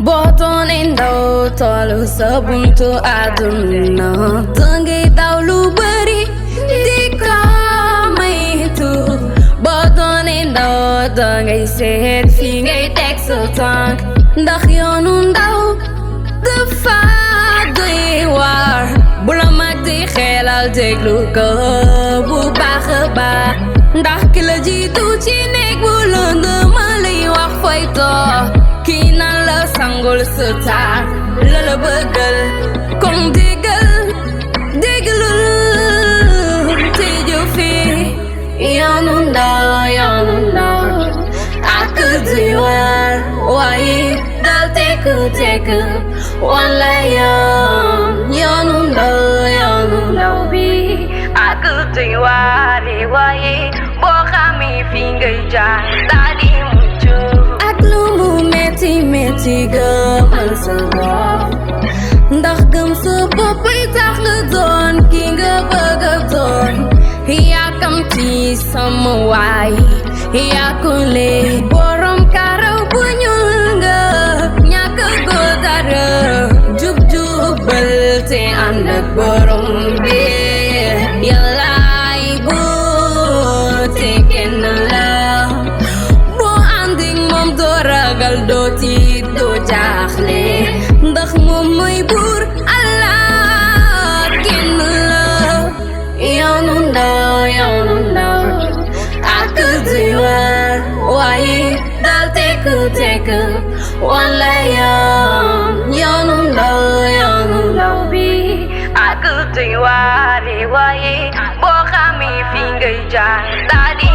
Botón indo tolu sabuntu aduna Tangi daw lu bari di kamay tu Botón indo dangay sehet fi ngay tek sa tànk ndax yoonu ndaw dafa doy waar bu la mag di xelal déglu ko bu baax a baax ndax ki la jiitu ci néeg bu lëndëm ma lay wax fay toog kii naan la sangul sa taar la la bëggal kon déggalul te jëfe yoonu ndaw ak doy waar waaye dal tekk wala yoonu ndaw bi ak doy waar waaye boo xamee fi ngay jaar daa di mucc ak lu mu metti gëmal sa bopp ndax gëm sa bopp ay tax nga doon ki nga bëgg a doon yàkkamti sama waay yàkkule borom karaw bu ñuul nga ñàkk go dara jub-jubal te ànd ak borom bi yàllaay buur te kenn la boo àndik moom doo ragal doo tiit doo jaaxle ndax moom mooy buur Allah kenn la yoonu ndaw ak doy waar waaye dal tekk wala yoonu ndaw bi ak doy waar waaye boo xamee fi ngay jaar daa di